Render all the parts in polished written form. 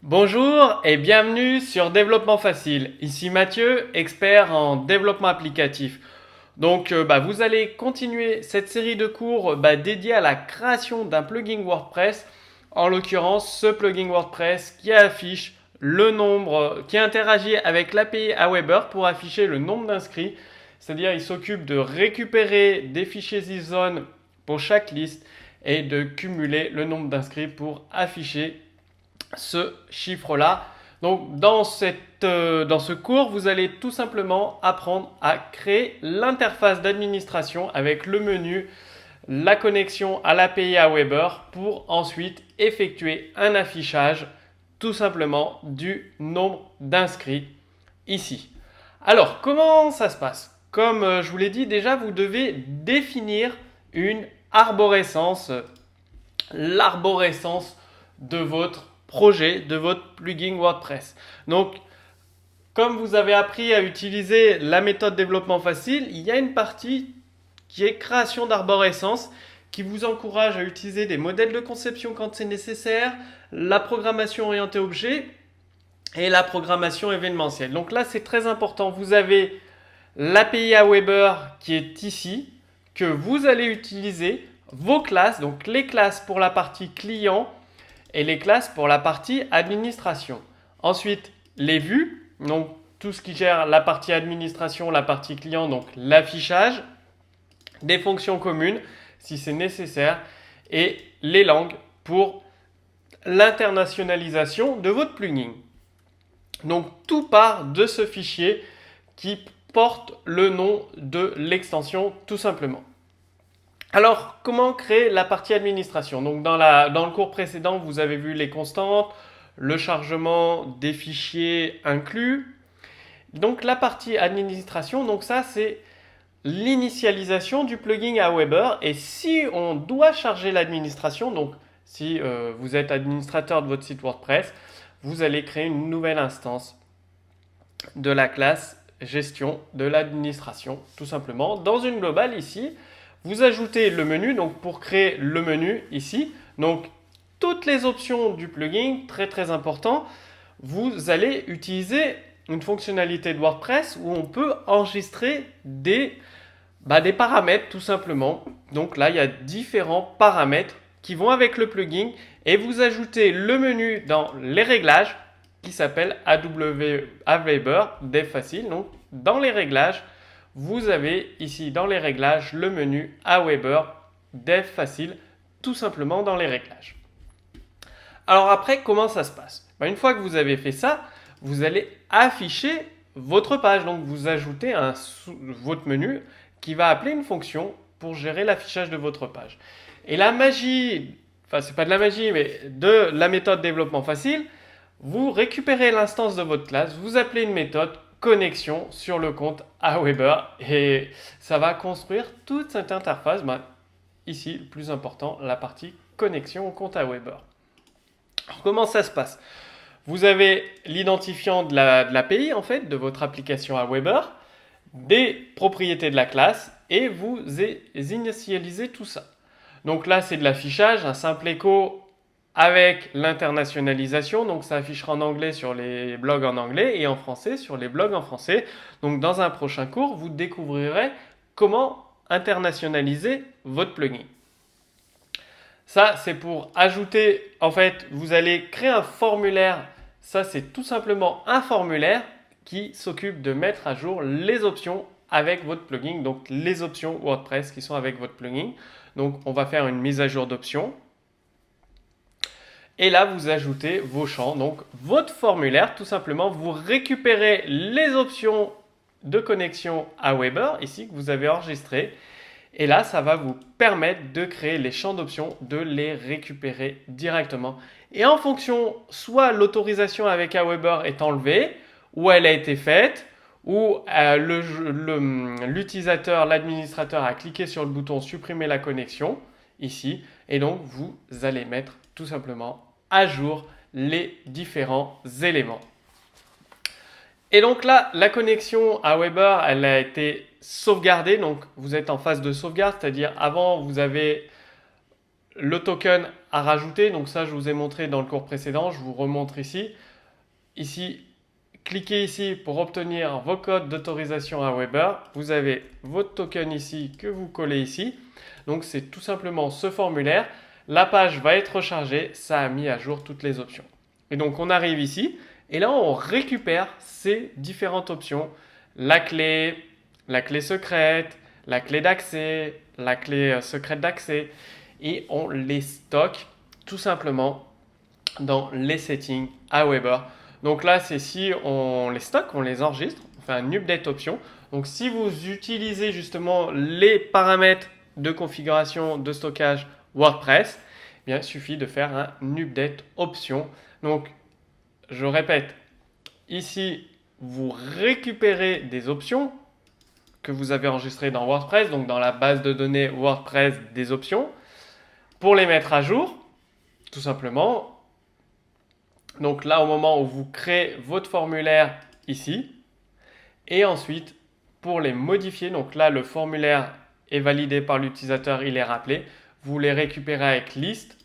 Bonjour et bienvenue sur Développement Facile. Ici Mathieu, expert en développement applicatif. Vous allez continuer cette série de cours dédiés à la création d'un plugin WordPress. En l'occurrence, ce plugin WordPress qui affiche le nombre, qui interagit avec l'API Aweber pour afficher le nombre d'inscrits. C'est-à-dire, il s'occupe de récupérer des fichiers JSON pour chaque liste et de cumuler le nombre d'inscrits pour afficher ce chiffre-là. Donc dans ce cours, vous allez tout simplement apprendre à créer l'interface d'administration avec le menu, la connexion à l'API Aweber pour ensuite effectuer un affichage tout simplement du nombre d'inscrits ici. Alors, comment ça se passe? Comme je vous l'ai dit déjà, vous devez définir une arborescence, l'arborescence de votre projet, de votre plugin WordPress. Donc, comme vous avez appris à utiliser la méthode développement facile, il y a une partie qui est création d'arborescence qui vous encourage à utiliser des modèles de conception quand c'est nécessaire, la programmation orientée objet et la programmation événementielle. Donc là, c'est très important. Vous avez l'API Aweber qui est ici, que vous allez utiliser, vos classes, donc les classes pour la partie client et les classes pour la partie administration. Ensuite, les vues, donc tout ce qui gère la partie administration, la partie client, donc l'affichage, des fonctions communes si c'est nécessaire, et les langues pour l'internationalisation de votre plugin. Donc tout part de ce fichier qui porte le nom de l'extension tout simplement. Alors, comment créer la partie administration? Donc, dans le cours précédent, vous avez vu les constantes, le chargement des fichiers inclus. Donc, la partie administration, donc ça, c'est l'initialisation du plugin Aweber. Et si on doit charger l'administration, donc si vous êtes administrateur de votre site WordPress, vous allez créer une nouvelle instance de la classe gestion de l'administration, tout simplement. Dans une globale ici, vous ajoutez le menu, donc pour créer le menu ici, donc toutes les options du plugin, très très important, vous allez utiliser une fonctionnalité de WordPress où on peut enregistrer des paramètres tout simplement. Donc là, il y a différents paramètres qui vont avec le plugin et vous ajoutez le menu dans les réglages qui s'appelle Aweber Dev Facile. Donc dans les réglages, vous avez ici dans les réglages le menu Aweber Dev Facile tout simplement dans les réglages. Alors après, comment ça se passe? Une fois que vous avez fait ça, vous allez afficher votre page. Donc vous ajoutez votre menu qui va appeler une fonction pour gérer l'affichage de votre page. Et la magie, enfin c'est pas de la magie, mais de la méthode développement facile, vous récupérez l'instance de votre classe, vous appelez une méthode connexion sur le compte Aweber et ça va construire toute cette interface. Ici, le plus important, la partie connexion au compte Aweber. Alors, comment ça se passe? Vous avez l'identifiant de l'API, en fait, de votre application Aweber, des propriétés de la classe et vous initialisez tout ça. Donc là, c'est de l'affichage, un simple écho avec l'internationalisation. Donc ça affichera en anglais sur les blogs en anglais et en français sur les blogs en français. Donc dans un prochain cours, vous découvrirez comment internationaliser votre plugin. Ça, c'est pour ajouter, en fait, vous allez créer un formulaire. Ça, c'est tout simplement un formulaire qui s'occupe de mettre à jour les options avec votre plugin, donc les options WordPress qui sont avec votre plugin. Donc, on va faire une mise à jour d'options. Et là, vous ajoutez vos champs, donc votre formulaire, tout simplement, vous récupérez les options de connexion Aweber, ici, que vous avez enregistrées. Et là, ça va vous permettre de créer les champs d'options, de les récupérer directement. Et en fonction, soit l'autorisation avec Aweber est enlevée, ou elle a été faite, ou l'utilisateur, l'administrateur a cliqué sur le bouton supprimer la connexion, ici, et donc vous allez mettre tout simplement à jour les différents éléments. Et donc là, la connexion à Aweber, elle a été sauvegardée. Donc vous êtes en phase de sauvegarde, c'est-à-dire avant, vous avez le token à rajouter, donc ça je vous ai montré dans le cours précédent, je vous remontre ici. Ici, cliquez ici pour obtenir vos codes d'autorisation Aweber. Vous avez votre token ici que vous collez ici. Donc c'est tout simplement ce formulaire. La page va être rechargée, ça a mis à jour toutes les options. Et donc on arrive ici et là on récupère ces différentes options. La clé secrète, la clé d'accès, la clé secrète d'accès et on les stocke tout simplement dans les settings Aweber. Donc là, c'est si on les stocke, on les enregistre, on fait un update option. Donc si vous utilisez justement les paramètres de configuration de stockage WordPress, eh bien, il suffit de faire un update option. Donc, je répète, ici, vous récupérez des options que vous avez enregistrées dans WordPress, donc dans la base de données WordPress des options, pour les mettre à jour, tout simplement. Donc là, au moment où vous créez votre formulaire ici, et ensuite, pour les modifier, donc là, le formulaire est validé par l'utilisateur, il est rappelé, vous les récupérez avec list,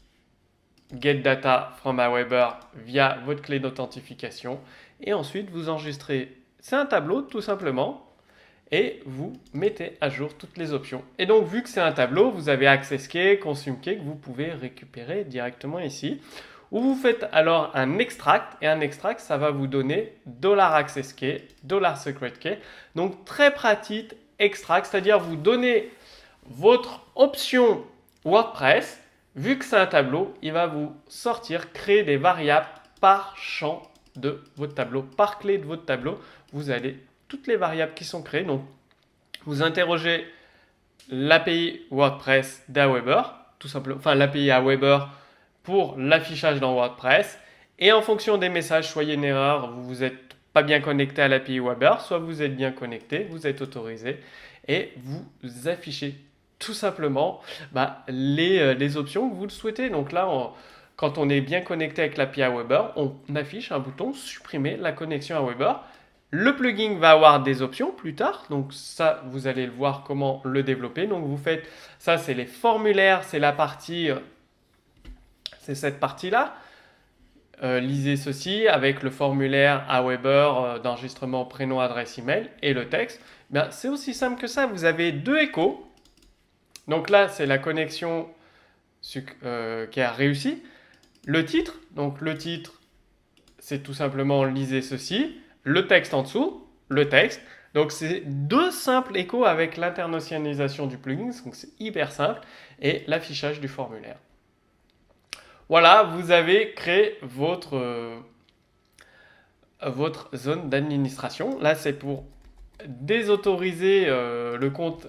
get data from Aweber via votre clé d'authentification, et ensuite, vous enregistrez, c'est un tableau tout simplement, et vous mettez à jour toutes les options. Et donc, vu que c'est un tableau, vous avez Access Key, Consume Key que vous pouvez récupérer directement ici. Ou vous faites alors un extract, et un extract, ça va vous donner $access key, $secret key. Donc, très pratique extract, c'est-à-dire vous donnez votre option WordPress. Vu que c'est un tableau, il va vous sortir, créer des variables par champ de votre tableau, par clé de votre tableau. Vous avez toutes les variables qui sont créées. Donc, vous interrogez l'API WordPress d'Aweber, tout simplement, enfin l'API Aweber pour l'affichage dans WordPress. Et en fonction des messages, soit il y a une erreur, vous n'êtes pas bien connecté à l'API Aweber, soit vous êtes bien connecté, vous êtes autorisé, et vous affichez tout simplement les options que vous le souhaitez. Donc là, quand on est bien connecté avec l'API Aweber, on affiche un bouton supprimer la connexion à Aweber. Le plugin va avoir des options plus tard, donc ça, vous allez le voir comment le développer. Donc vous faites, ça c'est les formulaires, c'est la partie, c'est cette partie-là. Lisez ceci avec le formulaire Aweber d'enregistrement prénom, adresse email et le texte. Bien, c'est aussi simple que ça, vous avez deux échos. Donc là, c'est la connexion qui a réussi. Le titre, donc le titre, c'est tout simplement lisez ceci. Le texte en dessous, le texte. Donc c'est deux simples échos avec l'internationalisation du plugin, donc c'est hyper simple, et l'affichage du formulaire. Voilà, vous avez créé votre zone d'administration. Là, c'est pour désautoriser le compte.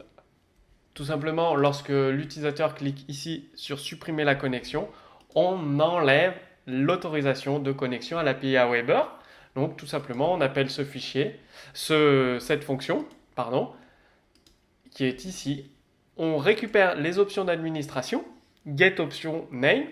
Tout simplement, lorsque l'utilisateur clique ici sur supprimer la connexion, on enlève l'autorisation de connexion à l'API Aweber. Donc tout simplement, on appelle ce fichier, cette fonction, qui est ici. On récupère les options d'administration, get option name,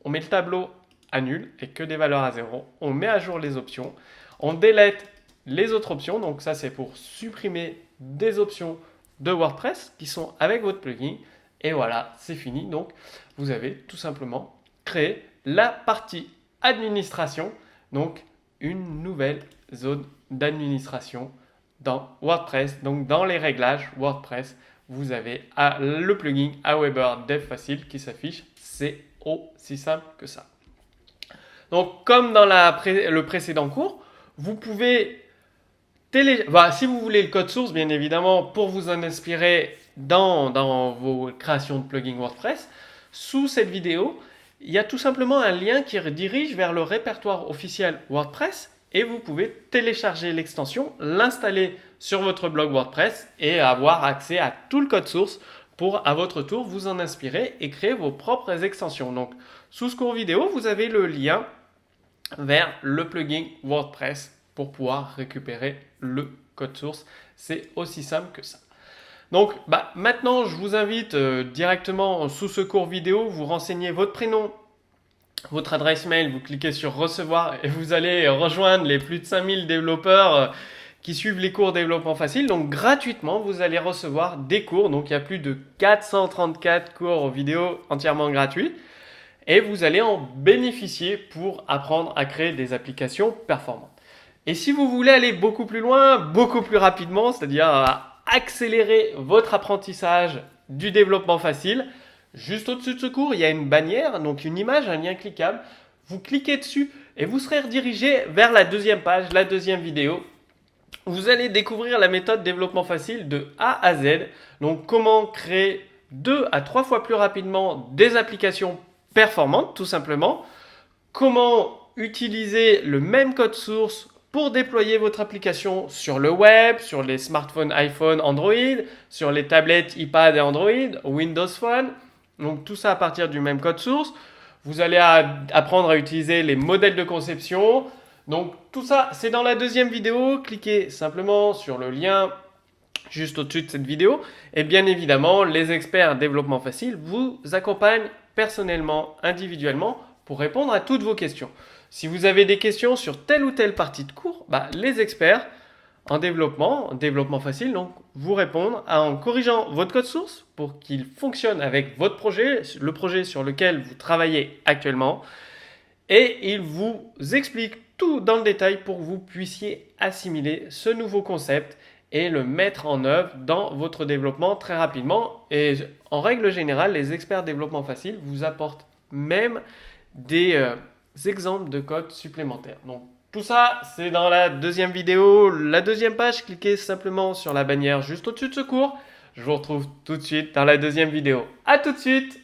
on met le tableau à nul et que des valeurs à 0. On met à jour les options, on délète les autres options, donc ça c'est pour supprimer des options de WordPress qui sont avec votre plugin. Et voilà, c'est fini. Donc vous avez tout simplement créé la partie administration, donc une nouvelle zone d'administration dans WordPress. Donc dans les réglages WordPress, vous avez le plugin Aweber Dev Facile qui s'affiche. C'est aussi simple que ça. Donc comme dans le précédent cours, vous pouvez si vous voulez le code source, bien évidemment, pour vous en inspirer dans vos créations de plugins WordPress, sous cette vidéo, il y a tout simplement un lien qui redirige vers le répertoire officiel WordPress et vous pouvez télécharger l'extension, l'installer sur votre blog WordPress et avoir accès à tout le code source pour à votre tour vous en inspirer et créer vos propres extensions. Donc sous ce cours vidéo, vous avez le lien vers le plugin WordPress pour pouvoir récupérer le code source. C'est aussi simple que ça. Donc maintenant, je vous invite directement sous ce cours vidéo, vous renseignez votre prénom, votre adresse mail, vous cliquez sur recevoir et vous allez rejoindre les plus de 5000 développeurs qui suivent les cours développement facile. Donc gratuitement, vous allez recevoir des cours. Donc il y a plus de 434 cours vidéo entièrement gratuits. Et vous allez en bénéficier pour apprendre à créer des applications performantes. Et si vous voulez aller beaucoup plus loin, beaucoup plus rapidement, c'est-à-dire accélérer votre apprentissage du développement facile, juste au-dessus de ce cours, il y a une bannière, donc une image, un lien cliquable. Vous cliquez dessus et vous serez redirigé vers la deuxième page, la deuxième vidéo. Vous allez découvrir la méthode développement facile de A à Z. Donc comment créer 2 à 3 fois plus rapidement des applications performantes, tout simplement. Comment utiliser le même code source pour déployer votre application sur le web, sur les smartphones iPhone, Android, sur les tablettes iPad et Android, Windows Phone. Donc tout ça à partir du même code source. Vous allez apprendre à utiliser les modèles de conception. Donc tout ça, c'est dans la deuxième vidéo. Cliquez simplement sur le lien juste au-dessus de cette vidéo. Et bien évidemment, les experts développement facile vous accompagnent personnellement, individuellement, pour répondre à toutes vos questions. Si vous avez des questions sur telle ou telle partie de cours, les experts en développement facile, donc vous répondre en corrigeant votre code source pour qu'il fonctionne avec votre projet, le projet sur lequel vous travaillez actuellement. Et ils vous expliquent tout dans le détail pour que vous puissiez assimiler ce nouveau concept et le mettre en œuvre dans votre développement très rapidement. Et en règle générale, les experts développement facile vous apportent même des exemples de code supplémentaires. Donc tout ça, c'est dans la deuxième vidéo, la deuxième page. Cliquez simplement sur la bannière juste au-dessus de ce cours. Je vous retrouve tout de suite dans la deuxième vidéo. À tout de suite!